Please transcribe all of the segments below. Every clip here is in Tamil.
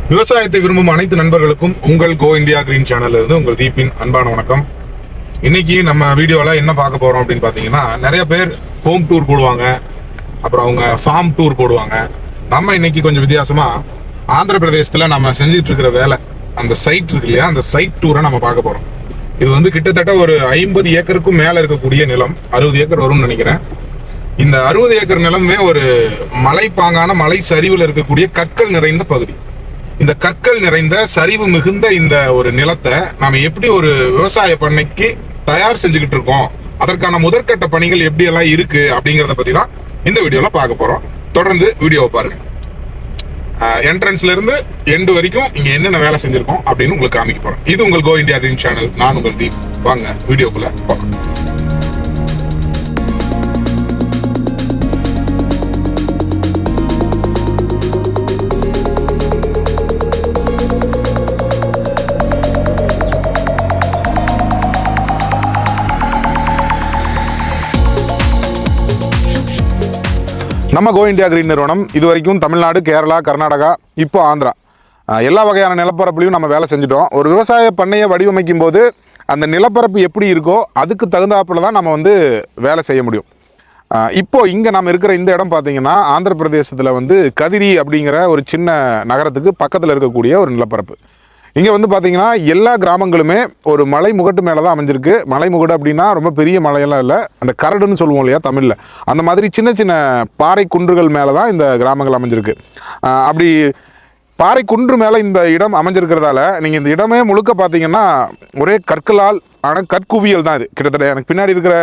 விவசாயத்தை விரும்பும் அனைத்து நண்பர்களுக்கும் உங்கள் கோ இந்தியா கிரீன் சேனல்ல இருந்து உங்கள் தீபின் அன்பான வணக்கம். இன்னைக்கு நம்ம வீடியோல என்ன பார்க்க போறோம் அப்படின்னு பாத்தீங்கன்னா, நிறைய பேர் ஹோம் டூர் போடுவாங்க, அப்புறம் அவங்க ஃபார்ம் டூர் போடுவாங்க. நம்ம இன்னைக்கு கொஞ்சம் வித்தியாசமா ஆந்திர பிரதேசத்துல நம்ம செஞ்சுட்டு இருக்கிற வேலை, அந்த சைட் இருக்கு இல்லையா, அந்த சைட் டூரை நம்ம பார்க்க போறோம். இது வந்து கிட்டத்தட்ட ஒரு 50 ஏக்கருக்கும் மேல இருக்கக்கூடிய நிலம், 60 ஏக்கர் வரும்னு நினைக்கிறேன். இந்த 60 ஏக்கர் நிலமே ஒரு மலைப்பாங்கான மலை சரிவில் இருக்கக்கூடிய கற்கள் நிறைந்த பகுதி. இந்த கற்கள் நிறைந்த சரிவு மிகுந்த இந்த ஒரு நிலத்தை நாம எப்படி ஒரு விவசாய பண்ணைக்கு தயார் செஞ்சுக்கிட்டு இருக்கோம், அதற்கான முதற்கட்ட பணிகள் எப்படி எல்லாம் இருக்கு அப்படிங்கிறத பத்தி தான் இந்த வீடியோல பார்க்க போறோம். தொடர்ந்து வீடியோவை பாருங்க. என்ட்ரன்ஸ்ல இருந்து எண்டு வரைக்கும் இங்க என்னென்ன வேலை செஞ்சிருக்கோம் அப்படின்னு உங்களுக்கு காமிக்க போறோம். இது உங்கள் கோ இந்தியா கிரீன் சேனல், நான் உங்கள் தீப். வாங்க வீடியோக்குள்ள போகலாம். நம்ம கோ இந்தியா கிரீன் நிறுவனம் இது வரைக்கும் தமிழ்நாடு, கேரளா, கர்நாடகா, இப்போ ஆந்திரா எல்லா வகையான நிலப்பரப்புலையும் நம்ம வேலை செஞ்சுட்டோம். ஒரு விவசாய பண்ணையை வடிவமைக்கும் போது அந்த நிலப்பரப்பு எப்படி இருக்கோ அதுக்கு தகுந்தாப்புல தான் நம்ம வந்து வேலை செய்ய முடியும். இப்போ இங்கே நம்ம இருக்கிற இந்த இடம் பார்த்தீங்கன்னா, ஆந்திர பிரதேசத்தில் வந்து கதிரி அப்படிங்கிற ஒரு சின்ன நகரத்துக்கு பக்கத்தில் இருக்கக்கூடிய ஒரு நிலப்பரப்பு. இங்கே வந்து பார்த்தீங்கன்னா எல்லா கிராமங்களுமே ஒரு மலை முகட்டு மேலே தான் அமைஞ்சிருக்கு. மலை முகடு அப்படின்னா ரொம்ப பெரிய மலையெல்லாம் இல்லை, அந்த கரடுன்னு சொல்லுவோம் இல்லையா தமிழில், அந்த மாதிரி சின்ன சின்ன பாறை குன்றுகள் மேலே தான் இந்த கிராமங்கள் அமைஞ்சிருக்கு. அப்படி பாறை குன்று மேலே இந்த இடம் அமைஞ்சிருக்கிறதால நீங்கள் இந்த இடமே முழுக்க பார்த்தீங்கன்னா ஒரே கற்களால் ஆனால் கற்குவியல் தான். இது கிட்டத்தட்ட எனக்கு பின்னாடி இருக்கிற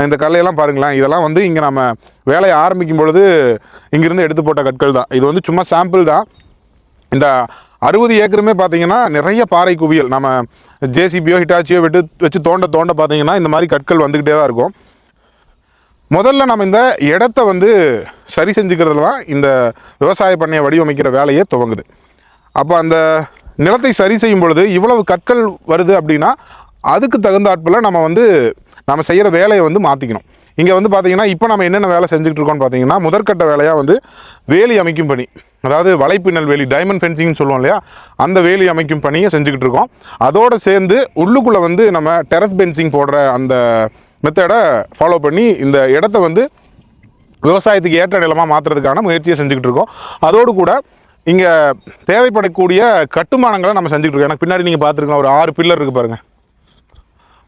இந்த கல்லையெல்லாம் பாருங்களேன், இதெல்லாம் வந்து இங்கே நம்ம வேலையை ஆரம்பிக்கும் பொழுது இங்கேருந்து எடுத்து போட்ட கற்கள் தான். இது வந்து சும்மா சாம்பிள் தான். இந்த 60 ஏக்கருமே பார்த்தீங்கன்னா நிறைய பாறை குவியல். நம்ம ஜேசிபியோ ஹிட்டாச்சியோ வச்சு தோண்ட பார்த்தீங்கன்னா இந்த மாதிரி கற்கள் வந்துக்கிட்டே தான் இருக்கும். முதல்ல நம்ம இந்த இடத்த வந்து சரி செஞ்சுக்கிறதுல தான் இந்த விவசாய பண்ணையை வடிவமைக்கிற வேலையே துவங்குது. அப்போ அந்த நிலத்தை சரி செய்யும் பொழுது இவ்வளவு கற்கள் வருது அப்படின்னா அதுக்கு தகுந்தாற்போல் நம்ம செய்கிற வேலையை வந்து மாற்றிக்கணும். இங்கே வந்து பார்த்தீங்கன்னா இப்போ நம்ம என்னென்ன வேலை செஞ்சுக்கிட்டு இருக்கோம்னு பார்த்தீங்கன்னா, முதற்கட்ட வேலையாக வந்து வேலி அமைக்கும் பணி, அதாவது வலைப்பின்னல் வேலி, டைமண்ட் ஃபென்சிங்னு சொல்லுவோம் இல்லையா, அந்த வேலி அமைக்கும் பணியை செஞ்சுக்கிட்டு இருக்கோம். அதோடு சேர்ந்து உள்ளுக்குள்ளே வந்து நம்ம டெரஸ் ஃபென்சிங் போடுற அந்த மெத்தடை ஃபாலோ பண்ணி இந்த இடத்த வந்து விவசாயத்துக்கு ஏற்ற நிலமாக மாற்றுறதுக்கான முயற்சியை செஞ்சுக்கிட்டு இருக்கோம். அதோடு கூட இங்கே தேவைப்படக்கூடிய கட்டுமானங்களை நம்ம செஞ்சுக்கிட்டு இருக்கோம். எனக்கு பின்னாடி நீங்கள் பார்த்துருக்கலாம், ஒரு 6 பில்லர் இருக்குது பாருங்கள்.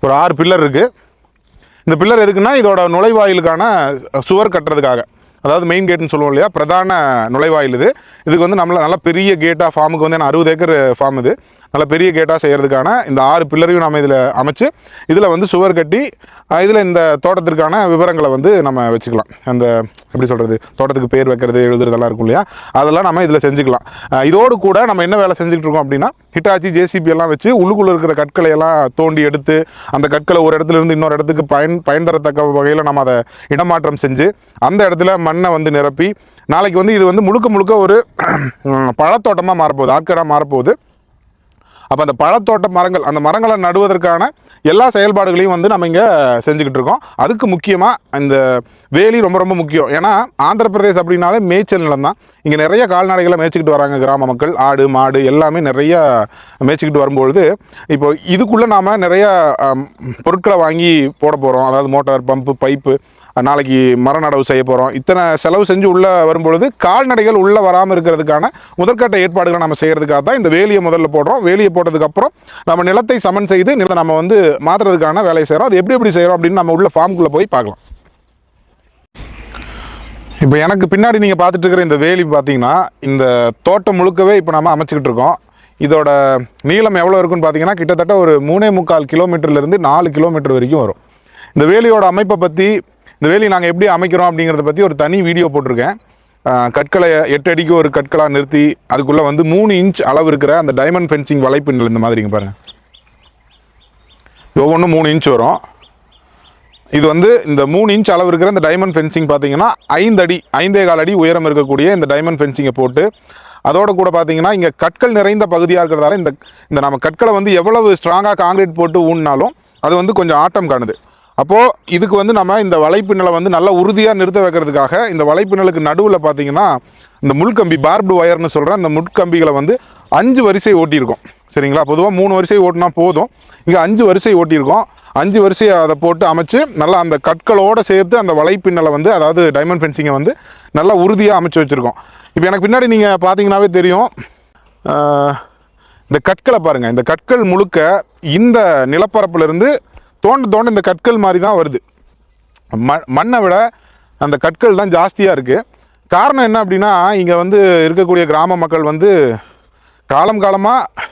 ஒரு 6 பில்லர் இருக்குது. இந்த பில்லர் எதுக்குன்னா இதோட நுழைவாயிலுக்கான சுவர் கட்டுறதுக்காக, அதாவது மெயின் கேட்னு சொல்லுவோம் இல்லையா, பிரதான நுழைவாயில் இதுக்கு வந்து நல்ல பெரிய கேட்டாக ஃபார்முக்கு வந்து 60 ஏக்கர் ஃபார்ம், இது நல்ல பெரிய கேட்டாக செய்கிறதுக்கான இந்த 6 பில்லரையும் நம்ம இதில் அமைச்சு இதில் வந்து சுவர் கட்டி இதில் இந்த தோட்டத்திற்கான விவரங்களை வந்து நம்ம வச்சுக்கலாம். அந்த எப்படி சொல்கிறது, தோட்டத்துக்கு பேர் வைக்கிறது எழுதுறதெல்லாம் இருக்கும் இல்லையா, அதெல்லாம் நம்ம இதில் செஞ்சுக்கலாம். இதோடு கூட நம்ம என்ன வேலை செஞ்சுக்கிட்டு இருக்கோம் அப்படின்னா, ஹிட்டாச்சி ஜேசிபி எல்லாம் வச்சு உள்ளுக்குள்ளே இருக்கிற கற்களை எல்லாம் தோண்டி எடுத்து அந்த கற்களை ஒரு இடத்துல இருந்து இன்னொரு இடத்துக்கு பயன் தரத்தக்க வகையில் நம்ம அதை இடமாற்றம் செஞ்சு அந்த இடத்துல மண்ணை வந்து நிரப்பி நாளைக்கு வந்து இது வந்து முழுக்க ஒரு பழத்தோட்டமாக மாறப்போகுது, ஆர்கடாக மாறப்போகுது. அப்போ அந்த பழத்தோட்ட மரங்கள், அந்த மரங்களை நடுவதற்கான எல்லா செயல்பாடுகளையும் வந்து நம்ம இங்கே செஞ்சுக்கிட்டு இருக்கோம். அதுக்கு முக்கியமாக இந்த வேலி ரொம்ப முக்கியம். ஏன்னா ஆந்திர பிரதேசம் அப்படின்னாலே மேய்ச்சல் நிலம் தான். இங்கே நிறைய கால்நடைகளை மேய்ச்சிக்கிட்டு வராங்க கிராம மக்கள், ஆடு மாடு எல்லாமே நிறைய மேய்ச்சிக்கிட்டு வரும்பொழுது இப்போ இதுக்குள்ளே நாம் நிறைய பொருட்களை வாங்கி போட போகிறோம். அதாவது மோட்டார், பம்பு, பைப்பு, நாளைக்கு மர நடவு செய்ய போகிறோம். இத்தனை செலவு செஞ்சு உள்ளே வரும்பொழுது கால்நடைகள் உள்ளே வராமல் இருக்கிறதுக்கான முதற்கட்ட ஏற்பாடுகளை நம்ம செய்கிறதுக்காக தான் இந்த வேலியை முதல்ல போடுறோம். வேலியை போட்டதுக்கப்புறம் நம்ம நிலத்தை சமன் செய்து நிலத்தை நம்ம வந்து மாற்றுறதுக்கான வேலையை செய்கிறோம். அது எப்படி செய்கிறோம் அப்படின்னு நம்ம உள்ள ஃபார்முக்குள்ளே போய் பார்க்கலாம். இப்போ எனக்கு பின்னாடி நீங்கள் பார்த்துட்டு இருக்கிற இந்த வேலி பார்த்தீங்கன்னா, இந்த தோட்டம் முழுக்கவே இப்போ நம்ம அமைச்சிக்கிட்டு இருக்கோம். இதோட நீளம் எவ்வளோ இருக்குன்னு பார்த்தீங்கன்னா, கிட்டத்தட்ட ஒரு 3.25 கிலோமீட்டர்லேருந்து 4 கிலோமீட்டர் வரைக்கும் வரும். இந்த வேலியோட அமைப்பை பற்றி, இந்த வேலி நாங்கள் எப்படி அமைக்கிறோம் அப்படிங்கிறத பற்றி ஒரு தனி வீடியோ போட்டிருக்கேன். கற்களை 8 அடிக்கு ஒரு கற்களாக நிறுத்தி அதுக்குள்ளே வந்து 3 இன்ச் அளவு இருக்கிற அந்த டைமண்ட் ஃபென்சிங் வலைப்பின்னல் இந்த மாதிரிங்க பாருங்கள், ஒவ்வொன்றும் 3 இன்ச் வரும். இது வந்து இந்த 3 இன்ச் அளவு இருக்கிற இந்த டைமண்ட் ஃபென்சிங் பார்த்தீங்கன்னா 5.25 அடி உயரம் இருக்கக்கூடிய இந்த டைமண்ட் ஃபென்சிங்கை போட்டு, அதோடு கூட பார்த்தீங்கன்னா இங்கே கற்கள் நிறைந்த பகுதியாக இருக்கிறதால இந்த நம்ம கற்களை வந்து எவ்வளவு ஸ்ட்ராங்காக காங்கிரீட் போட்டு ஊனினாலும் அது வந்து கொஞ்சம் ஆட்டம் காணுது. அப்போது இதுக்கு வந்து நம்ம இந்த வலைப்பின்னலை வந்து நல்லா உறுதியாக நிறுத்த வைக்கிறதுக்காக இந்த வலைப்பின்னலுக்கு நடுவில் பார்த்தீங்கன்னா இந்த முள்கம்பி பார்ப்டு ஒயர்னு சொல்கிற அந்த முட்கம்பிகளை வந்து 5 வரிசை ஓட்டியிருக்கோம். சரிங்களா? பொதுவாக 3 வரிசை ஓட்டினா போதும். இங்கே 5 வரிசை ஓட்டியிருக்கோம். 5 வரிசையை அதை போட்டு அமைச்சு நல்லா அந்த கற்களோடு சேர்த்து அந்த வலைப்பின்னலை வந்து அதாவது டைமண்ட் ஃபென்சிங்கை வந்து நல்லா உறுதியாக அமைச்சு வச்சுருக்கோம். இப்போ எனக்கு பின்னாடி நீங்கள் பார்த்தீங்கன்னாவே தெரியும், இந்த கற்களை பாருங்கள். இந்த கற்கள் முழுக்க இந்த நிலப்பரப்புலேருந்து தோண்ட இந்த கற்கள் மாதிரி தான் வருது. மண்ணை விட அந்த கற்கள் தான் ஜாஸ்தியாக இருக்குது. காரணம் என்ன அப்படின்னா, இங்கே வந்து இருக்கக்கூடிய கிராம மக்கள் வந்து காலமாக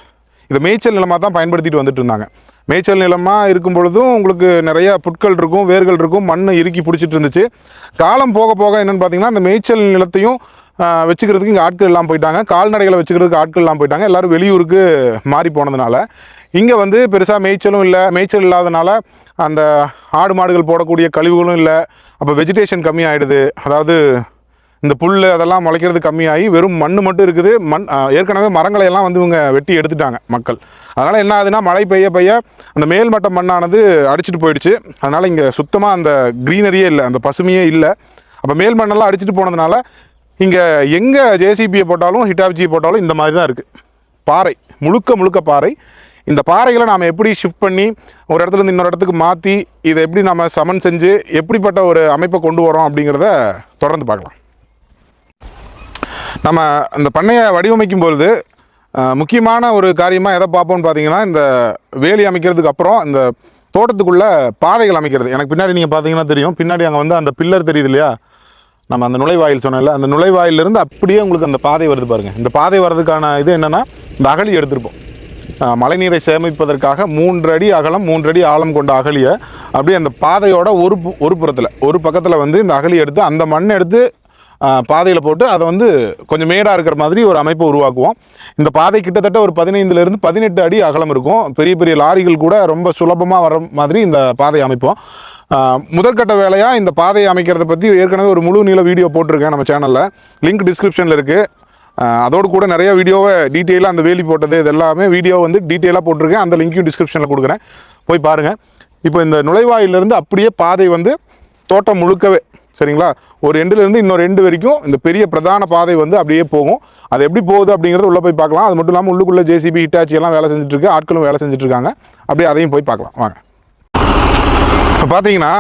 இதை மேய்ச்சல் நிலமாக தான் பயன்படுத்திட்டு வந்துட்டு இருந்தாங்க. மேய்ச்சல் நிலமாக இருக்கும் பொழுதும் உங்களுக்கு நிறைய புட்கள் இருக்கும், வேர்கள் இருக்கும், மண் இறுக்கி பிடிச்சிட்டு இருந்துச்சு. காலம் போக போக என்னென்னு பார்த்தீங்கன்னா, அந்த மேய்ச்சல் நிலத்தையும் வச்சுக்கிறதுக்கு இங்கே ஆட்கள் எல்லாம் போயிட்டாங்க, கால்நடைகளை வச்சுக்கிறதுக்கு ஆட்கள் எல்லாம் போயிட்டாங்க. எல்லோரும் வெளியூருக்கு மாறி போனதுனால இங்கே வந்து பெருசாக மேய்ச்சலும் இல்லை. மேய்ச்சல் இல்லாதனால அந்த ஆடு மாடுகள் போடக்கூடிய கழிவுகளும் இல்லை. அப்போ வெஜிடேஷன் கம்மியாகிடுது. அதாவது இந்த புல் அதெல்லாம் முளைக்கிறது கம்மியாகி வெறும் மண் மட்டும் இருக்குது. ஏற்கனவே மரங்களை எல்லாம் வந்து இவங்க வெட்டி எடுத்துட்டாங்க மக்கள். அதனால் என்ன ஆகுதுன்னா, மழை பெய்ய அந்த மேல்மட்ட மண்ணானது அடிச்சுட்டு போயிடுச்சு. அதனால் இங்கே சுத்தமாக அந்த க்ரீனரியே இல்லை, அந்த பசுமையே இல்லை. அப்போ மேல் மண்ணெல்லாம் அடிச்சுட்டு போனதுனால இங்கே எங்கே ஜேசிபியை போட்டாலும் ஹிட்டாச்சியை போட்டாலும் இந்த மாதிரி தான் இருக்குது. பாறை முழுக்க பாறை. இந்த பாறைகளை நாம் எப்படி ஷிஃப்ட் பண்ணி ஒரு இடத்துலேருந்து இன்னொரு இடத்துக்கு மாற்றி இதை எப்படி நம்ம சமன் செஞ்சு எப்படிப்பட்ட ஒரு அமைப்பை கொண்டு வரோம் அப்படிங்கிறத தொடர்ந்து பார்க்கலாம். நம்ம இந்த பண்ணையை வடிவமைக்கும் பொழுது முக்கியமான ஒரு காரியமாக எதை பார்ப்போம்னு பார்த்தீங்கன்னா, இந்த வேலி அமைக்கிறதுக்கு அப்புறம் இந்த தோட்டத்துக்குள்ளே பாதைகள் அமைக்கிறது. எனக்கு பின்னாடி நீங்கள் பார்த்தீங்கன்னா தெரியும், பின்னாடி அங்கே வந்து அந்த பில்லர் தெரியுது இல்லையா, நம்ம அந்த நுழைவாயில் சொன்னோம்ல, அந்த நுழைவாயிலிருந்து அப்படியே உங்களுக்கு அந்த பாதை வருது பாருங்கள். இந்த பாதை வர்றதுக்கான இது என்னென்னா, இந்த அகழி எடுத்திருப்போம். மழைநீரை சேமிப்பதற்காக 3 அடி அகலம் 3 அடி ஆழம் கொண்ட அகழியை அப்படியே அந்த பாதையோட ஒரு புறத்தில் ஒரு பக்கத்தில் வந்து இந்த அகழி எடுத்து அந்த மண்ணை எடுத்து பாதையில் போட்டு அதை வந்து கொஞ்சம் மேடாக இருக்கிற மாதிரி ஒரு அமைப்பை உருவாக்குவோம். இந்த பாதை கிட்டத்தட்ட ஒரு 15லேருந்து 18 அடி அகலம் இருக்கும். பெரிய பெரிய லாரிகள் கூட ரொம்ப சுலபமாக வர மாதிரி இந்த பாதை அமைப்போம். முதற்கட்ட வேலையாக இந்த பாதையை அமைக்கிறத பற்றி ஏற்கனவே ஒரு முழு நீள வீடியோ போட்டிருக்கேன் நம்ம சேனலில். லிங்க் டிஸ்கிரிப்ஷனில் இருக்குது. அதோடு கூட நிறைய வீடியோவை டீட்டெயிலாக அந்த வேலி போட்டது இது எல்லாமே வீடியோ வந்து டீட்டெயிலாக போட்டிருக்கேன். அந்த லிங்க்கையும் டிஸ்கிரிப்ஷனில் கொடுக்குறேன், போய் பாருங்கள். இப்போ இந்த நுழைவாயிலிருந்து அப்படியே பாதை வந்து தோட்டம் முழுக்கவே, சரிங்களா, ஒரு எண்டுலேருந்து இன்னொரு எண்டு வரைக்கும் இந்த பெரிய பிரதான பாதை வந்து அப்படியே போகும். அது எப்படி போகுது அப்படிங்கிறது உள்ளே போய் பார்க்கலாம். அது மட்டும் இல்லாமல் உள்ளுக்குள்ளே ஜேசிபி ஹிட்டாச்சி எல்லாம் வேலை செஞ்சுட்ருக்கு, ஆட்களும் வேலை செஞ்சுட்ருக்காங்க. அப்படியே அதையும் போய் பார்க்கலாம் வாங்க. இப்போ பார்த்தீங்கன்னா,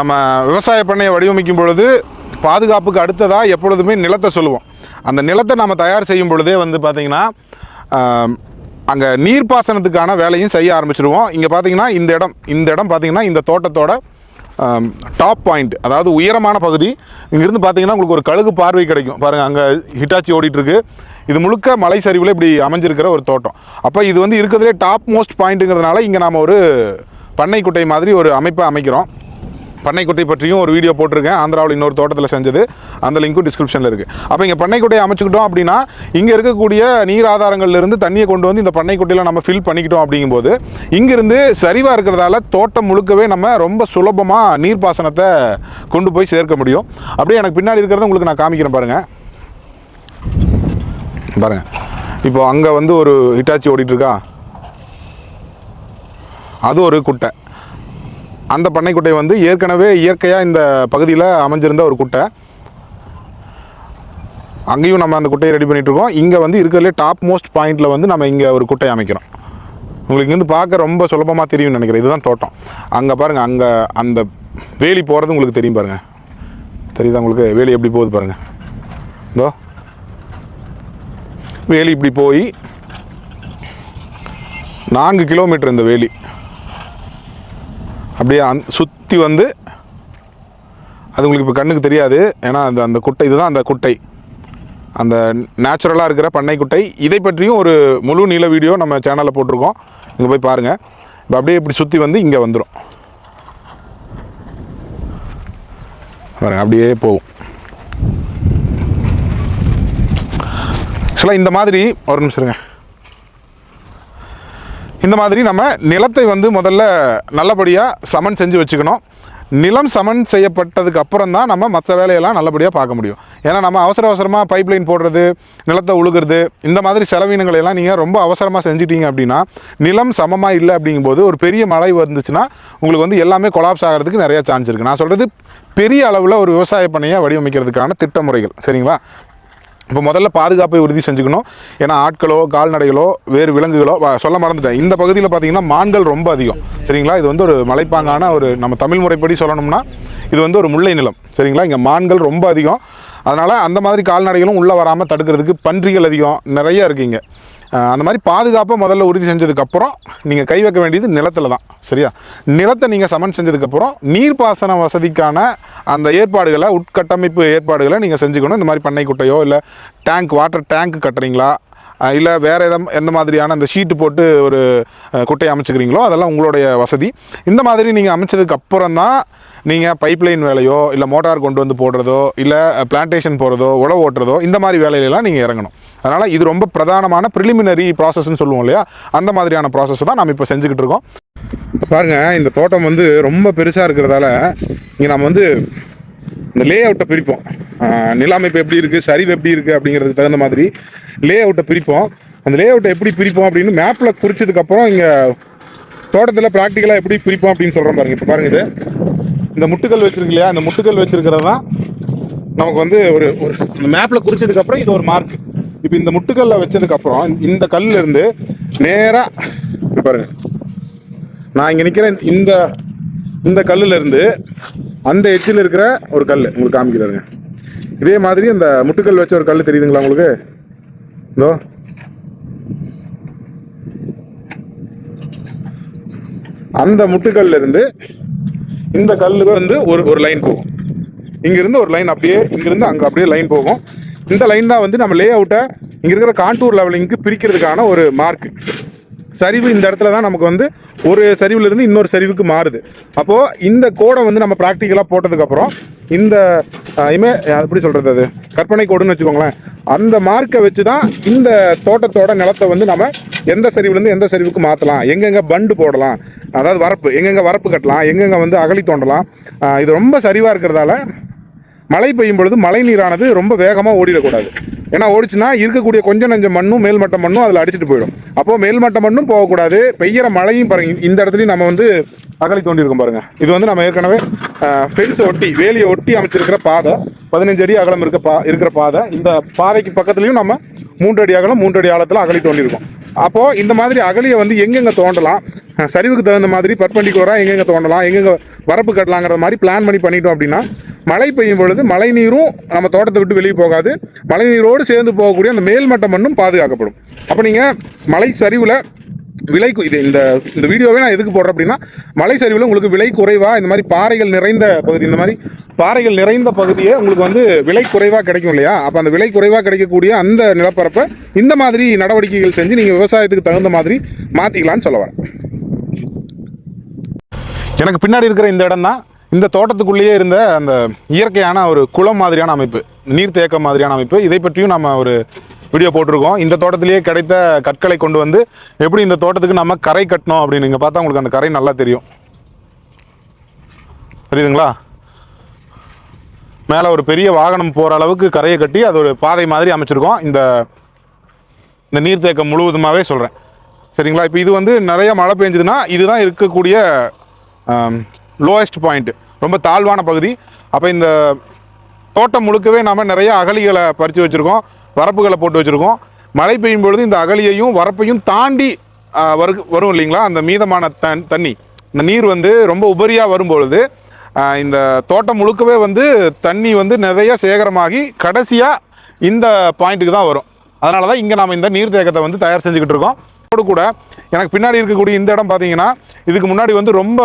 நம்ம விவசாய பண்ணையை வடிவமைக்கும் பொழுது பாதுகாப்புக்கு அடுத்ததாக எப்பொழுதுமே நிலத்தை சொல்லுவோம். அந்த நிலத்தை நம்ம தயார் செய்யும் பொழுதே வந்து பார்த்திங்கன்னா, அங்கே நீர்ப்பாசனத்துக்கான வேலையும் செய்ய ஆரம்பிச்சிடுவோம். இங்கே பார்த்தீங்கன்னா இந்த இடம் பார்த்திங்கன்னா இந்த தோட்டத்தோட டாப் பாயிண்ட், அதாவது உயரமான பகுதி. இங்கேருந்து பார்த்தீங்கன்னா உங்களுக்கு ஒரு கழுகு பார்வை கிடைக்கும் பாருங்கள். அங்கே ஹிட்டாச்சி ஓடிட்டுருக்கு. இது முழுக்க மலை சரிவில் இப்படி அமைஞ்சிருக்கிற ஒரு தோட்டம். அப்போ இது வந்து இருக்கிறதுலே டாப் மோஸ்ட் பாயிண்ட்டுங்கிறதுனால இங்கே நாம் ஒரு பண்ணைக்குட்டை மாதிரி ஒரு அமைப்பை அமைக்கிறோம். பண்ணைக்குட்டை பற்றியும் ஒரு வீடியோ போட்டிருக்கேன், ஆந்திராவில் இன்னொரு தோட்டத்தில் செஞ்சது. அந்த லிங்க்கும் டிஸ்கிரிப்ஷனில் இருக்குது. அப்போ இங்கே பண்ணைக்குட்டையை அமைச்சுக்கிட்டோம் அப்படின்னா, இங்கே இருக்கக்கூடிய நீர் ஆதாரங்கள்லேருந்து தண்ணியை கொண்டு வந்து இந்த பண்ணைக்குட்டையில் நம்ம ஃபில் பண்ணிக்கிட்டோம். அப்படிங்கும்போது இங்கேருந்து சரிவாக இருக்கிறதால தோட்டம் முழுக்கவே நம்ம ரொம்ப சுலபமாக நீர்ப்பாசனத்தை கொண்டு போய் சேர்க்க முடியும். அப்படியே எனக்கு பின்னாடி இருக்கிறத உங்களுக்கு நான் காமிக்கிறேன் பாருங்கள். இப்போ அங்கே வந்து ஒரு ஹிட்டாச்சி ஓடிட்டுருக்கா, அது ஒரு குட்டை. அந்த பண்ணைக்குட்டை வந்து ஏற்கனவே இயற்கையாக இந்த பகுதியில் அமைஞ்சிருந்த ஒரு குட்டை. அங்கேயும் நம்ம அந்த குட்டையை ரெடி பண்ணிகிட்ருக்கோம். இங்கே வந்து இருக்கிறதுலே டாப் மோஸ்ட் பாயிண்டில் வந்து நம்ம இங்கே ஒரு குட்டை அமைக்கிறோம். உங்களுக்கு இங்கேருந்து பார்க்க ரொம்ப சுலபமாக தெரியும்னு நினைக்கிறேன். இதுதான் தோட்டம். அங்கே பாருங்கள், அங்கே அந்த வேலி போகிறது உங்களுக்கு தெரியும் பாருங்கள். தெரியுதா உங்களுக்கு வேலி எப்படி போகுது பாருங்கள். இதோ வேலி இப்படி போய் 4 கிலோமீட்டர் இந்த வேலி அப்படியே சுற்றி வந்து, அது உங்களுக்கு இப்போ கண்ணுக்கு தெரியாது, ஏன்னா அந்த குட்டை, இதுதான் அந்த குட்டை, அந்த நேச்சுரலாக இருக்கிற பண்ணை குட்டை. இதை பற்றியும் ஒரு முழு நீள வீடியோ நம்ம சேனலில் போட்டிருக்கோம், இங்கே போய் பாருங்கள். இப்போ அப்படியே இப்படி சுற்றி வந்து இங்கே வந்துடும் பாருங்கள், அப்படியே போகும். ஆக்சுவலாக இந்த மாதிரி ஒரு நிமிஷம், இந்த மாதிரி நம்ம நிலத்தை வந்து முதல்ல நல்லபடியாக சமன் செஞ்சு வச்சுக்கணும். நிலம் சமன் செய்யப்பட்டதுக்கு அப்புறம் தான் நம்ம மற்ற வேலையெல்லாம் நல்லபடியாக பார்க்க முடியும். ஏன்னா நம்ம அவசரமாக பைப்லைன் போடுறது, நிலத்தை உழுகிறது, இந்த மாதிரி செலவினங்களை எல்லாம் நீங்கள் ரொம்ப அவசரமாக செஞ்சிட்டீங்க அப்படின்னா நிலம் சமமாக இல்லை அப்படிங்கும்போது ஒரு பெரிய மழை வந்துச்சுன்னா உங்களுக்கு வந்து எல்லாமே கொலாப்ஸ் ஆகிறதுக்கு நிறைய சான்ஸ் இருக்குது. நான் சொல்கிறது பெரிய அளவில் ஒரு விவசாய பண்ணையை வடிவமைக்கிறதுக்கான திட்டமுறைகள். சரிங்களா? இப்போ முதல்ல பாதுகாப்பை உறுதி செஞ்சுக்கணும். ஏன்னா ஆட்களோ கால்நடைகளோ வேறு விலங்குகளோ சொல்ல மறந்துட்டேன், இந்த பகுதியில் பார்த்திங்கன்னா மான்கள் ரொம்ப அதிகம். சரிங்களா? இது வந்து ஒரு மலைப்பாங்கான ஒரு நம்ம தமிழ் முறைப்படி சொல்லணும்னா இது வந்து ஒரு முல்லை நிலம். சரிங்களா? இங்கே மான்கள் ரொம்ப அதிகம். அதனால் அந்த மாதிரி கால்நடைகளும் உள்ளே வராமல் தடுக்கிறதுக்கு பன்றிகள் அதிகம் நிறைய இருக்குங்க. அந்த மாதிரி பாதுகாப்பை முதல்ல உறுதி செஞ்சதுக்கப்புறம் நீங்கள் கை வைக்க வேண்டியது நிலத்தில் தான். சரியா? நிலத்தை நீங்கள் சமன் செஞ்சதுக்கப்புறம் நீர்ப்பாசன வசதிக்கான அந்த ஏற்பாடுகளை, உட்கட்டமைப்பு ஏற்பாடுகளை நீங்கள் செஞ்சுக்கணும். இந்த மாதிரி பண்ணை குட்டையோ இல்லை டேங்க், வாட்டர் டேங்க் கட்டுறீங்களா, இல்லை வேறு எந்த மாதிரியான அந்த ஷீட்டு போட்டு ஒரு குட்டையை அமைச்சுக்கிறீங்களோ அதெல்லாம் உங்களுடைய வசதி. இந்த மாதிரி நீங்கள் அமைச்சதுக்கப்புறம் தான் நீங்கள் பைப்லைன் வேலையோ இல்லை மோட்டார் கொண்டு வந்து போடுறதோ இல்லை பிளான்டேஷன் போகிறதோ உழவு ஓட்டுறதோ இந்த மாதிரி வேலையிலலாம் நீங்கள் இறங்கணும். அதனால் இது ரொம்ப பிரதானமான ப்ரிலிமினரி ப்ராசஸ்ன்னு சொல்லுவோம் இல்லையா, அந்த மாதிரியான ப்ராசஸ் தான் நம்ம இப்போ செஞ்சுக்கிட்டு இருக்கோம். பாருங்கள், இந்த தோட்டம் வந்து ரொம்ப பெருசாக இருக்கிறதால இங்கே நம்ம வந்து இந்த லே அவுட்டை பிரிப்போம். நில அமைப்பு எப்படி இருக்குது, சரிவு எப்படி இருக்குது அப்படிங்கிறதுக்கு தகுந்த மாதிரி லே அவுட்டை பிரிப்போம். அந்த லே அவுட்டை எப்படி பிரிப்போம் அப்படின்னு மேப்பில் குறிச்சதுக்கப்புறம் இங்கே தோட்டத்தில் ப்ராக்டிக்கலாக எப்படி பிரிப்போம் அப்படின்னு சொல்கிறேன் பாருங்கள். இப்போ பாருங்கள், இது இந்த முட்டுக்கல் வச்சுருக்கு இல்லையா, இந்த முட்டுக்கல் வச்சுருக்கிறது தான் நமக்கு வந்து ஒரு இந்த மேப்பில் குறிச்சதுக்கப்புறம் இது ஒரு மார்க். இப்போ இந்த முட்டுக்கல்ல வச்சதுக்கப்புறம் இந்த கல்லில் இருந்து நேராக பாருங்கள், நான் இங்கே நிற்கிறேன், இந்த கல்லில் இருந்து அந்த எச்சில் இருக்கிற ஒரு கல் உங்களுக்கு காமிக்கிறாருங்க. இதே மாதிரி அந்த முட்டுக்கல் வச்ச ஒரு கல் தெரியுதுங்களா உங்களுக்கு? இதோ அந்த முட்டுக்கல்ல இருந்து இந்த கல்லு வந்து ஒரு லைன் போகும். இங்கிருந்து ஒரு லைன் அப்படியே இங்கிருந்து அங்கே அப்படியே லைன் போகும். இந்த லைன் தான் வந்து நம்ம லே அவுட்டை இங்கே இருக்கிற கான்டூர் லெவலிங்க்கு பிரிக்கிறதுக்கான ஒரு மார்க். சரிவு இந்த இடத்துல தான் நமக்கு வந்து ஒரு சரிவுலேருந்து இன்னொரு சரிவுக்கு மாறுது. அப்போது இந்த கோடை வந்து நம்ம ப்ராக்டிக்கலாக போட்டதுக்கப்புறம் இந்த எப்படி சொல்கிறது, அது கற்பனை கோடுன்னு வச்சுக்கோங்களேன், அந்த மார்க்கை வச்சு தான் இந்த தோட்டத்தோட நிலத்தை வந்து நம்ம எந்த சரிவுலேருந்து எந்த சரிவுக்கு மாற்றலாம், எங்கெங்கே பண்டு போடலாம், அதாவது வரப்பு எங்கெங்கே வரப்பு கட்டலாம், எங்கெங்கே வந்து அகழி தோண்டலாம். இது ரொம்ப சரிவாக இருக்கிறதால மழை பெய்யும் பொழுது மழை நீரானது ரொம்ப வேகமாக ஓடிடக்கூடாது. ஏன்னா ஓடிச்சுன்னா இருக்கக்கூடிய கொஞ்சம் நஞ்சம் மண்ணும் மேல்மட்ட மண்ணும் அதில் அடிச்சுட்டு போயிடும். அப்போது மேல்மட்ட மண்ணும் போகக்கூடாது, பெய்கிற மழையும் பாருங்கள். இந்த இடத்துலையும் நம்ம வந்து அகழி தோண்டியிருக்கோம் பாருங்கள். இது வந்து நம்ம ஏற்கனவே ஃபென்ஸை ஒட்டி வேலியை ஒட்டி அமைச்சிருக்கிற பாதை, 15 அடி அகலம் இருக்கிற பாதை. இந்த பாதைக்கு பக்கத்துலையும் நம்ம 3 அடி அகலம் 3 அடி ஆழத்தில் அகழி தோண்டியிருக்கோம். அப்போது இந்த மாதிரி அகழியை வந்து எங்கெங்கே தோண்டலாம், சரிவுக்கு தகுந்த மாதிரி பர்பண்டிகுலராக எங்கெங்கே தோண்டலாம், எங்கெங்கே வரப்பு கட்டலாங்கிற மாதிரி பிளான் பண்ணிட்டோம் அப்படின்னா மழை பெய்யும் பொழுது மழை நீரும் நம்ம தோட்டத்தை விட்டு வெளியே போகாது, மழை நீரோடு சேர்ந்து போகக்கூடிய அந்த மேல்மட்ட மண்ணும் பாதுகாக்கப்படும். அப்போ நீங்கள் மலை சரிவில் விலை இது இந்த வீடியோவே நான் எதுக்கு போடுறேன் அப்படின்னா, மலை சரிவில் உங்களுக்கு விலை குறைவாக இந்த மாதிரி பாறைகள் நிறைந்த பகுதி, இந்த மாதிரி பாறைகள் நிறைந்த பகுதியே உங்களுக்கு வந்து விலை குறைவாக கிடைக்கும் இல்லையா. அப்போ அந்த விலை குறைவாக கிடைக்கக்கூடிய அந்த நிலப்பரப்பை இந்த மாதிரி நடவடிக்கைகள் செஞ்சு நீங்கள் விவசாயத்துக்கு தகுந்த மாதிரி மாற்றிக்கலான்னு சொல்ல வரேன். எனக்கு பின்னாடி இருக்கிற இந்த இடம் தான் இந்த தோட்டத்துக்குள்ளேயே இருந்த அந்த இயற்கையான ஒரு குளம் மாதிரியான அமைப்பு, நீர்த்தேக்கம் மாதிரியான அமைப்பு. இதை பற்றியும் நம்ம ஒரு வீடியோ போட்டிருக்கோம். இந்த தோட்டத்திலேயே கிடைத்த கற்களை கொண்டு வந்து எப்படி இந்த தோட்டத்துக்கு நம்ம கரை கட்டணும் அப்படின்னு நீங்கள் பார்த்தா உங்களுக்கு அந்த கரை நல்லா தெரியும். தெரியுதுங்களா? மேலே ஒரு பெரிய வாகனம் போகிற அளவுக்கு கரையை கட்டி அது ஒரு பாதை மாதிரி அமைச்சிருக்கோம். இந்த நீர்த்தேக்கம் முழுவதுமாகவே சொல்கிறேன். சரிங்களா? இப்போ இது வந்து நிறைய மழை பெஞ்சதுன்னா இதுதான் இருக்கக்கூடிய லோயஸ்ட் பாயிண்ட், ரொம்ப தாழ்வான பகுதி. அப்போ இந்த தோட்டம் முழுக்கவே நாம் நிறைய அகழிகளை பறித்து வச்சுருக்கோம், வரப்புகளை போட்டு வச்சுருக்கோம். மழை பெய்யும் பொழுது இந்த அகழியையும் வரப்பையும் தாண்டி வரும் இல்லைங்களா, அந்த மீதமான தண்ணி, இந்த நீர் வந்து ரொம்ப உபரியாக வரும்பொழுது இந்த தோட்டம் முழுக்கவே வந்து தண்ணி வந்து நிறைய சேகரமாகி கடைசியாக இந்த பாயிண்ட்டுக்கு தான் வரும். அதனால தான் இங்கே நாம் இந்த நீர்த்தேக்கத்தை வந்து தயார் செஞ்சுக்கிட்டு இருக்கோம். கூட எனக்கு பின்னாடி இருக்கக்கூடிய இந்த இடம் பார்த்தீங்கன்னா இதுக்கு முன்னாடி வந்து ரொம்ப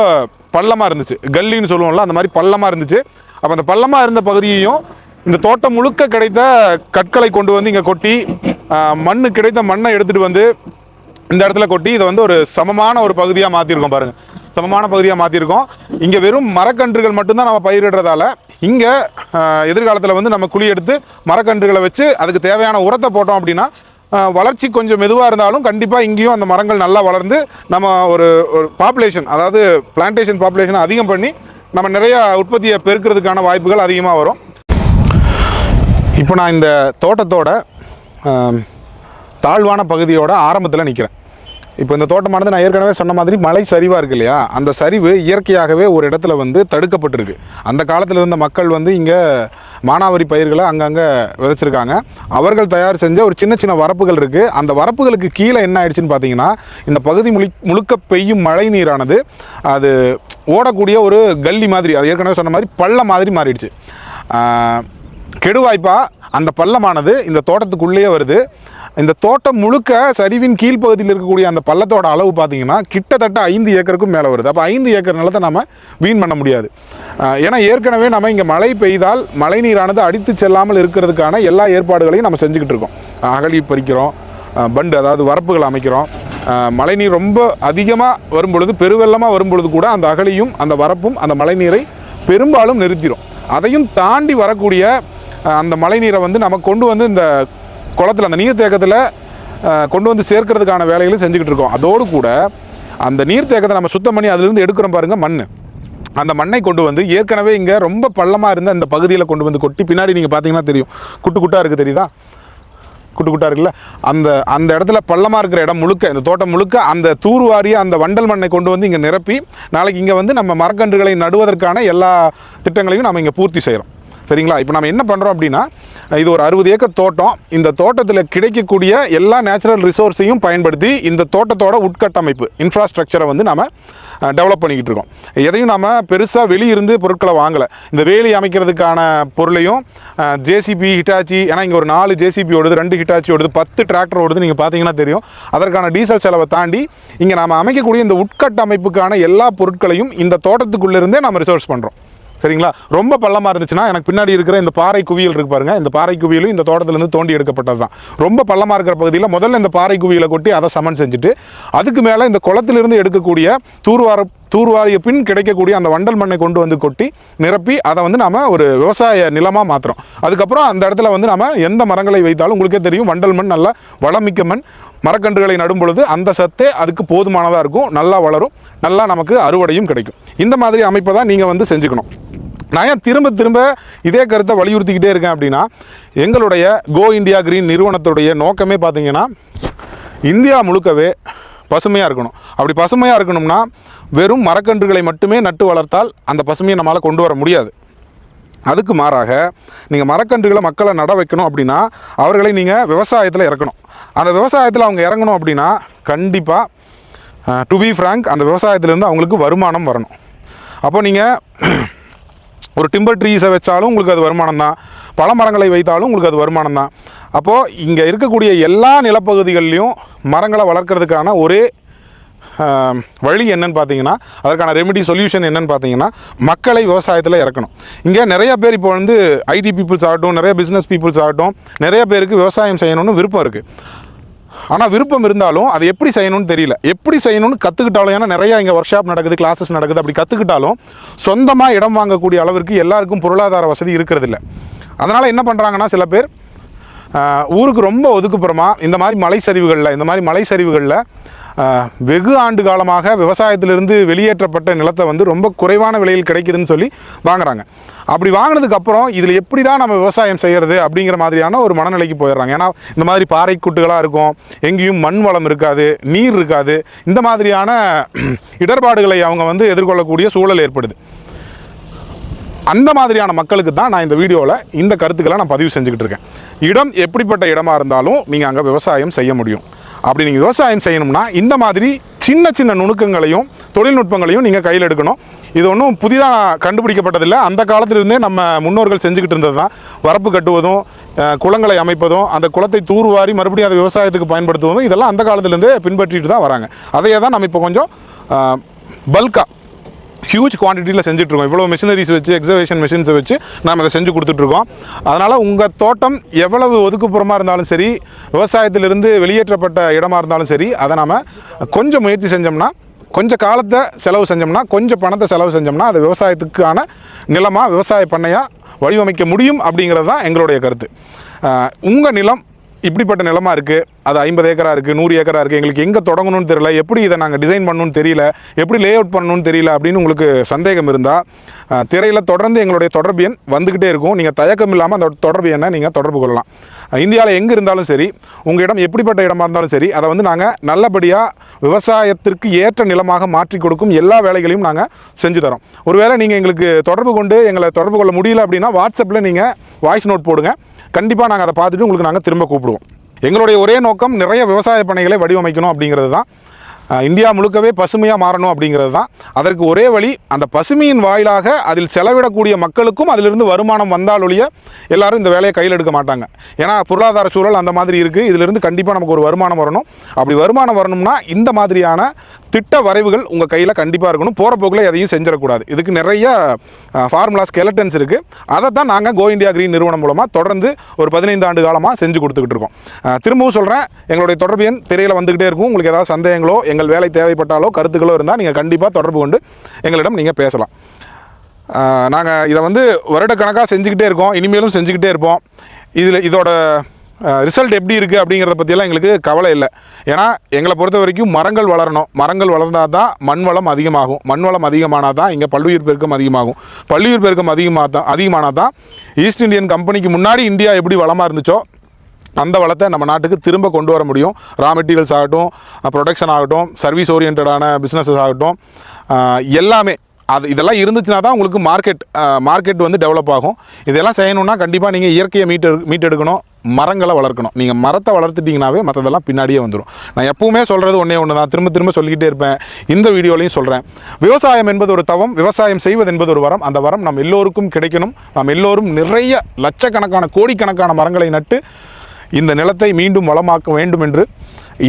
பள்ளமாக இருந்துச்சு, கல்லின்னு சொல்லுவோம்ல, அந்த மாதிரி பள்ளமாக இருந்துச்சு. அப்போ அந்த பள்ளமாக இருந்த பகுதியையும் இந்த தோட்டம் முழுக்க கிடைத்த கற்களை கொண்டு வந்து இங்கே கொட்டி கிடைத்த மண்ணை எடுத்துகிட்டு வந்து இந்த இடத்துல கொட்டி இதை வந்து ஒரு சமமான ஒரு பகுதியாக மாற்றிருக்கோம். பாருங்கள், சமமான பகுதியாக மாற்றிருக்கோம். இங்கே வெறும் மரக்கன்றுகள் மட்டும்தான் நம்ம பயிரிடுறதால இங்கே எதிர்காலத்தில் வந்து நம்ம குழி எடுத்து மரக்கன்றுகளை வச்சு அதுக்கு தேவையான உரத்தை போட்டோம் அப்படின்னா வளர்ச்சி கொஞ்சம் மெதுவாக இருந்தாலும் கண்டிப்பாக இங்கேயும் அந்த மரங்கள் நல்லா வளர்ந்து நம்ம ஒரு பாப்புலேஷன், அதாவது பிளான்டேஷன் பாப்புலேஷனை அதிகம் பண்ணி நம்ம நிறையா உற்பத்தியை பெருக்கிறதுக்கான வாய்ப்புகள் அதிகமாக வரும். இப்போ நான் இந்த தோட்டத்தோட தாழ்வான பகுதியோட ஆரம்பத்தில் நிற்கிறேன். இப்போ இந்த தோட்டமானது நான் ஏற்கனவே சொன்ன மாதிரி மலை சரிவாக இருக்குது இல்லையா, அந்த சரிவு இயற்கையாகவே ஒரு இடத்துல வந்து தடுக்கப்பட்டிருக்கு. அந்த காலத்தில் இருந்த மக்கள் வந்து இங்கே மானாவாரி பயிர்களை அங்கங்கே விதைச்சிருக்காங்க. அவர்கள் தயார் செஞ்ச ஒரு சின்ன சின்ன வரப்புகள் இருக்குது. அந்த வரப்புகளுக்கு கீழே என்ன ஆயிடுச்சுன்னு பார்த்தீங்கன்னா, இந்த பகுதி முழுக்க பெய்யும் மழை நீரானது அது ஓடக்கூடிய ஒரு கல்லி மாதிரி, அது ஏற்கனவே சொன்ன மாதிரி பள்ளம் மாதிரி மாறிடுச்சு. கெடுவாய்ப்பாக அந்த பள்ளமானது இந்த தோட்டத்துக்குள்ளேயே வருது. இந்த தோட்டம் முழுக்க சரிவின் கீழ்ப்பகுதியில் இருக்கக்கூடிய அந்த பள்ளத்தோட அளவு பார்த்தீங்கன்னா கிட்டத்தட்ட 5 ஏக்கருக்கும் மேலே வருது. அப்போ 5 ஏக்கர் நிலத்தை நம்ம வீண் பண்ண முடியாது. ஏன்னா ஏற்கனவே நம்ம இங்கே மழை பெய்தால் மழை நீரானது அடித்து செல்லாமல் இருக்கிறதுக்கான எல்லா ஏற்பாடுகளையும் நம்ம செஞ்சுக்கிட்டு இருக்கோம். அகழி பறிக்கிறோம், பண்டு அதாவது வரப்புகள் அமைக்கிறோம். மழைநீர் ரொம்ப அதிகமாக வரும்பொழுது, பெருவெள்ளமாக வரும்பொழுது கூட அந்த அகழியும் அந்த வரப்பும் அந்த மழைநீரை பெரும்பாலும் நிறுத்திடும். அதையும் தாண்டி வரக்கூடிய அந்த மழைநீரை வந்து நம்ம கொண்டு வந்து இந்த குளத்தில் அந்த நீர்த்தேக்கத்தில் கொண்டு வந்து சேர்க்கறதுக்கான வேலைகளும் செஞ்சுக்கிட்டு இருக்கோம். அதோடு கூட அந்த நீர்த்தேக்கத்தை நம்ம சுத்தம் பண்ணி அதிலிருந்து எடுக்கிறோம் பாருங்கள் மண். அந்த மண்ணை கொண்டு வந்து ஏற்கனவே இங்கே ரொம்ப பள்ளமாக இருந்த இந்த பகுதியில் கொண்டு வந்து கொட்டி, பின்னாடி நீங்கள் பார்த்தீங்கன்னா தெரியும் குட்டு குட்டாக இருக்குது, தெரியுதா? குட்டு குட்டாக இருக்குல்ல, அந்த இடத்துல பள்ளமாக இருக்கிற இடம் முழுக்க, இந்த தோட்டம் முழுக்க அந்த தூர்வாரிய அந்த வண்டல் மண்ணை கொண்டு வந்து இங்கே நிரப்பி நாளைக்கு இங்கே வந்து நம்ம மரக்கன்றுகளை நடுவதற்கான எல்லா திட்டங்களையும் நம்ம இங்கே பூர்த்தி செய்கிறோம். சரிங்களா? இப்போ நம்ம என்ன பண்ணுறோம் அப்படின்னா, இது ஒரு 60 ஏக்கர் தோட்டம். இந்த தோட்டத்தில் கிடைக்கக்கூடிய எல்லா நேச்சுரல் ரிசோர்ஸையும் பயன்படுத்தி இந்த தோட்டத்தோட உட்கட்டமைப்பு இன்ஃப்ராஸ்ட்ரக்சரை வந்து நம்ம டெவலப் பண்ணிக்கிட்டு இருக்கோம். எதையும் நம்ம பெருசாக வெளியிருந்து பொருட்களை வாங்கலை. இந்த வேலி அமைக்கிறதுக்கான பொருளையும் ஜேசிபி, ஹிட்டாச்சி, ஏன்னா இங்கே ஒரு 4 ஜேசிபி ஓடுது, 2 ஹிட்டாச்சி ஓடுது, 10 டிராக்டர் ஓடுது, நீங்கள் பார்த்தீங்கன்னா தெரியும். அதற்கான டீசல் செலவை தாண்டி இங்கே நாம் அமைக்கக்கூடிய இந்த உட்கட்டமைப்புக்கான எல்லா பொருட்களையும் இந்த தோட்டத்துக்குள்ளேருந்தே நம்ம ரிசோர்ஸ் பண்ணுறோம். சரிங்களா? ரொம்ப பள்ளமாக இருந்துச்சுன்னா, எனக்கு பின்னாடி இருக்கிற இந்த பாறை குவியல் இருக்கு பாருங்க, இந்த பாறை குவியலும் இந்த தோட்டத்திலேருந்து தோண்டி எடுக்கப்பட்டது தான். ரொம்ப பள்ளமாக இருக்கிற பகுதியில் முதல்ல இந்த பாறை குவியலை கொட்டி அதை சமன் செஞ்சுட்டு, அதுக்கு மேலே இந்த குளத்திலிருந்து எடுக்கக்கூடிய தூர்வாரிய பின் கிடைக்கக்கூடிய அந்த வண்டல் மண்ணை கொண்டு வந்து கொட்டி நிரப்பி அதை வந்து நம்ம ஒரு விவசாய நிலமாக மாற்றுறோம். அதுக்கப்புறம் அந்த இடத்துல வந்து நம்ம எந்த மரங்களை வைத்தாலும் உங்களுக்கே தெரியும், வண்டல் மண் நல்ல வளமிக்க மண். மரக்கன்றுகளை நடும் பொழுது அந்த சத்தே அதுக்கு போதுமானதாக இருக்கும், நல்லா வளரும், நல்லா நமக்கு அறுவடையும் கிடைக்கும். இந்த மாதிரி அமைப்பை தான் நீங்கள் வந்து செஞ்சுக்கணும். நான் ஏன் திரும்ப திரும்ப இதே கருத்தை வலியுறுத்திக்கிட்டே இருக்கேன் அப்படின்னா, எங்களுடைய கோ இந்தியா கிரீன் நிறுவனத்துடைய நோக்கமே பார்த்தீங்கன்னா, இந்தியா முழுக்கவே பசுமையாக இருக்கணும். அப்படி பசுமையாக இருக்கணும்னா வெறும் மரக்கன்றுகளை மட்டுமே நட்டு வளர்த்தால் அந்த பசுமையை நம்மளால் கொண்டு வர முடியாது. அதுக்கு மாறாக நீங்கள் மரக்கன்றுகளை மக்களை நட வைக்கணும் அப்படின்னா அவர்களை நீங்கள் விவசாயத்தில் இறக்கணும். அந்த விவசாயத்தில் அவங்க இறங்கணும் அப்படின்னா கண்டிப்பாக டு பி ஃப்ராங்க் அந்த விவசாயத்திலேருந்து அவங்களுக்கு வருமானம் வரணும். அப்போ நீங்கள் ஒரு டிம்பர் ட்ரீஸை வச்சாலும் உங்களுக்கு அது வருமானம் தான், பல மரங்களை வைத்தாலும் உங்களுக்கு அது வருமானம் தான். அப்போது இங்கே இருக்கக்கூடிய எல்லா நிலப்பகுதிகள்லையும் மரங்களை வளர்க்குறதுக்கான ஒரே வழி என்னன்னு பார்த்தீங்கன்னா, அதற்கான ரெமெடி சொல்யூஷன் என்னன்னு பார்த்தீங்கன்னா, மக்களை விவசாயத்தில் இறக்கணும். இங்கே நிறைய பேர் இப்போ வந்து ஐடி பீப்புள்ஸ் ஆகட்டும், நிறைய பிஸ்னஸ் பீப்புள்ஸ் ஆகட்டும், நிறைய பேருக்கு விவசாயம் செய்யணும்னு விருப்பம் இருக்குது. ஆனால் விருப்பம் இருந்தாலும் அது எப்படி செய்யணும்னு தெரியல. எப்படி செய்யணும்னு கற்றுக்கிட்டாலும், ஏன்னா நிறையா இங்கே ஒர்க் ஷாப் நடக்குது, கிளாஸஸ் நடக்குது, அப்படி கற்றுக்கிட்டாலும் சொந்தமாக இடம் வாங்கக்கூடிய அளவிற்கு எல்லாருக்கும் பொருளாதார வசதி இருக்கிறதில்ல. அதனால் என்ன பண்ணுறாங்கன்னா, சில பேர் ஊருக்கு ரொம்ப ஒதுக்குப்புறமா இந்த மாதிரி மலை சரிவுகளில் வெகு ஆண்டு காலமாக விவசாயத்திலிருந்து வெளியேற்றப்பட்ட நிலத்தை வந்து ரொம்ப குறைவான விலையில் கிடைக்குதுன்னு சொல்லி வாங்குறாங்க. அப்படி வாங்கினதுக்கப்புறம் இதில் எப்படிடா நம்ம விவசாயம் செய்கிறது அப்படிங்கிற மாதிரியான ஒரு மனநிலைக்கு போயிடுறாங்க. ஏன்னா இந்த மாதிரி பாறை கூட்டுகளாக இருக்கும், எங்கேயும் மண் வளம் இருக்காது, நீர் இருக்காது, இந்த மாதிரியான இடர்பாடுகளை அவங்க வந்து எதிர்கொள்ளக்கூடிய சூழல் ஏற்படுது. அந்த மாதிரியான மக்களுக்கு தான் நான் இந்த வீடியோவில் இந்த கருத்துக்களை நான் பதிவு செஞ்சுக்கிட்டு இருக்கேன். இடம் எப்படிப்பட்ட இடமாக இருந்தாலும் நீங்கள் அங்கே விவசாயம் செய்ய முடியும். அப்படி நீங்கள் விவசாயம் செய்யணும்னா இந்த மாதிரி சின்ன சின்ன நுணுக்கங்களையும் தொழில்நுட்பங்களையும் நீங்கள் கையில் எடுக்கணும். இது ஒன்றும் புதிதாக கண்டுபிடிக்கப்பட்டதில்லை. அந்த காலத்திலிருந்தே நம்ம முன்னோர்கள் செஞ்சுக்கிட்டு இருந்தது தான். வரப்பு கட்டுவதும், குளங்களை அமைப்பதும், அந்த குளத்தை தூர்வாரி மறுபடியும் அதை விவசாயத்துக்கு பயன்படுத்துவதும், இதெல்லாம் அந்த காலத்திலேருந்தே பின்பற்றிட்டு தான் வராங்க. அதையே தான் நம்ம இப்போ கொஞ்சம் பல்காக ஹியூஜ் குவான்டிட்டியில் செஞ்சுட்ருக்கோம். இவ்வளோ மிஷினரிஸ் வச்சு, எக்ஸவேஷன் மிஷின்ஸை வச்சு நாம் இதை செஞ்சு கொடுத்துட்ருக்கோம். அதனால் உங்கள் தோட்டம் எவ்வளவு ஒதுக்குப்புறமாக இருந்தாலும் சரி, விவசாயத்திலிருந்து வெளியேற்றப்பட்ட இடமாக இருந்தாலும் சரி, அதை நாம் கொஞ்சம் முயற்சி செஞ்சோம்னா, கொஞ்சம் காலத்தை செலவு செஞ்சோம்னா, கொஞ்சம் பணத்தை செலவு செஞ்சோம்னா, அது விவசாயத்துக்கான நிலமாக, விவசாய பண்ணையாக வடிவமைக்க முடியும் அப்படிங்கிறது தான் எங்களுடைய கருத்து. உங்கள் நிலம் இப்படிப்பட்ட நிலமா இருக்குது, அது 50 ஏக்கரா இருக்குது, 100 ஏக்கரா இருக்குது, எங்களுக்கு எங்கே தொடங்கணும்னு தெரியல, எப்படி இதை நாங்கள் டிசைன் பண்ணணும்னு தெரியல, எப்படி லே அவுட் பண்ணணும்னு தெரியல அப்படின்னு உங்களுக்கு சந்தேகம் இருந்தால் திரையில் தொடர்ந்து எங்களுடைய தொடர்பு எண் வந்துக்கிட்டே இருக்கும். நீங்கள் தயக்கம் இல்லாமல் அந்த தொடர்பு எண்ணை நீங்கள் தொடர்பு கொள்ளலாம். இந்தியாவில் எங்கே இருந்தாலும் சரி, உங்கள் இடம் எப்படிப்பட்ட இடமா இருந்தாலும் சரி, அதை வந்து நாங்கள் நல்லபடியாக விவசாயத்திற்கு ஏற்ற நிலமாக மாற்றி கொடுக்கும் எல்லா வேலைகளையும் நாங்கள் செஞ்சு தரோம். ஒருவேளை நீங்கள் எங்களுக்கு தொடர்பு கொண்டு எங்களை தொடர்பு கொள்ள முடியல அப்படின்னா வாட்ஸ்அப்பில் நீங்கள் வாய்ஸ் நோட் போடுங்க. கண்டிப்பாக நாங்கள் அதை பார்த்துட்டு உங்களுக்கு நாங்கள் திரும்ப கூப்பிடுவோம். எங்களுடைய ஒரே நோக்கம் நிறைய விவசாய பண்ணைகளை வடிவமைக்கணும் அப்படிங்கிறது தான். இந்தியா முழுக்கவே பசுமையாக மாறணும் அப்படிங்கிறது தான். அதற்கு ஒரே வழி, அந்த பசுமையின் வாயிலாக அதில் செலவிடக்கூடிய மக்களுக்கும் அதிலிருந்து வருமானம் வந்தாலொழிய எல்லாரும் இந்த வேலையை கையில் எடுக்க மாட்டாங்க. ஏன்னா பொருளாதார சூழல் அந்த மாதிரி இருக்குது. இதிலிருந்து கண்டிப்பாக நமக்கு ஒரு வருமானம் வரணும். அப்படி வருமானம் வரணும்னா இந்த மாதிரியான திட்ட வரைவுகள் உங்கள் கையில் கண்டிப்பாக இருக்கணும். போகிற போக்கில் எதையும் செஞ்சிடக்கூடாது. இதுக்கு நிறைய ஃபார்முலா ஸ்கெலட்டன்ஸ் இருக்குது. அதை தான் நாங்கள் கோ இண்டியா கிரீன் நிறுவனம் மூலமாக தொடர்ந்து ஒரு 15 ஆண்டு காலமாக செஞ்சு கொடுத்துக்கிட்டு இருக்கோம். திரும்பவும் சொல்கிறேன், எங்களுடைய தொடர்பு எண் திரையில் வந்துக்கிட்டே இருக்கும். உங்களுக்கு ஏதாவது சந்தேகங்களோ எங்கள் வேலை தேவைப்பட்டாலோ கருத்துக்களோ இருந்தால் நீங்கள் கண்டிப்பாக தொடர்பு கொண்டு எங்களிடம் நீங்கள் பேசலாம். நாங்கள் இதை வந்து வருடக்கணக்காக செஞ்சுக்கிட்டே இருக்கோம், இனிமேலும் செஞ்சுக்கிட்டே இருப்போம். இதோட ரிசல்ட் எப்படி இருக்குது அப்படிங்கிறத பற்றியெல்லாம் எங்களுக்கு கவலை இல்லை. ஏன்னா எங்களை பொறுத்த வரைக்கும் மரங்கள் வளரணும். மரங்கள் வளர்ந்தால் தான் மண் வளம் அதிகமாகும். மண் வளம் அதிகமானால் தான் இங்கே பல்லுயிர் பெருக்கம் அதிகமாகும். பல்லுயிர் பெருக்கம் அதிகமானால் தான் ஈஸ்ட் இந்தியன் கம்பெனிக்கு முன்னாடி இந்தியா எப்படி வளமாக இருந்துச்சோ அந்த வளத்தை நம்ம நாட்டுக்கு திரும்ப கொண்டு வர முடியும். ரா மெட்டீரியல்ஸ் ஆகட்டும், ப்ரொடக்ஷன் ஆகட்டும், சர்வீஸ் ஓரியன்டான பிஸ்னஸஸ் ஆகட்டும், எல்லாமே இதெல்லாம் இருந்துச்சுன்னா தான் உங்களுக்கு மார்க்கெட் வந்து டெவலப் ஆகும். இதெல்லாம் செய்யணும்னா கண்டிப்பாக நீங்கள் இயற்கையை மீட்டெடுக்கணும், மரங்களை வளர்க்கணும். நீங்கள் மரத்தை வளர்த்துட்டிங்கனாவே மற்றதெல்லாம் பின்னாடியே வந்துடும். நான் எப்பவுமே சொல்கிறது ஒன்று தான், திரும்ப சொல்லிக்கிட்டே இருப்பேன். இந்த வீடியோலையும் சொல்கிறேன், விவசாயம் என்பது ஒரு தவம், விவசாயம் செய்வது என்பது ஒரு வரம். அந்த வரம் நம்ம எல்லோருக்கும் கிடைக்கணும். நாம் எல்லோரும் நிறைய லட்சக்கணக்கான கோடிக்கணக்கான மரங்களை நட்டு இந்த நிலத்தை மீண்டும் வளமாக்க வேண்டும் என்று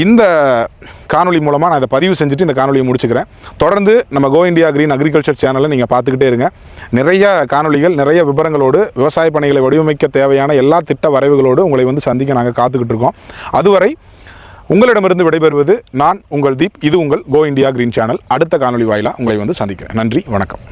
இந்த காணொலி மூலமாக நான் இதை பதிவு செஞ்சுட்டு இந்த காணொலியை முடிச்சுக்கிறேன். தொடர்ந்து நம்ம கோ இண்டியா கிரீன் அக்ரிகல்ச்சர் சேனலை நீங்கள் பார்த்துக்கிட்டே இருங்க. நிறைய காணொலிகள், நிறைய விவரங்களோடு, விவசாய பணிகளை வடிவமைக்க தேவையான எல்லா திட்ட வரைவுகளோடு உங்களை வந்து சந்திக்க நாங்கள் காத்துக்கிட்டு இருக்கோம். அதுவரை உங்களிடமிருந்து விடைபெறுவது நான் உங்கள் தீப். இது உங்கள் கோ இண்டியா கிரீன் சேனல். அடுத்த காணொலி வாயிலாக உங்களை வந்து சந்திக்கிறேன். நன்றி, வணக்கம்.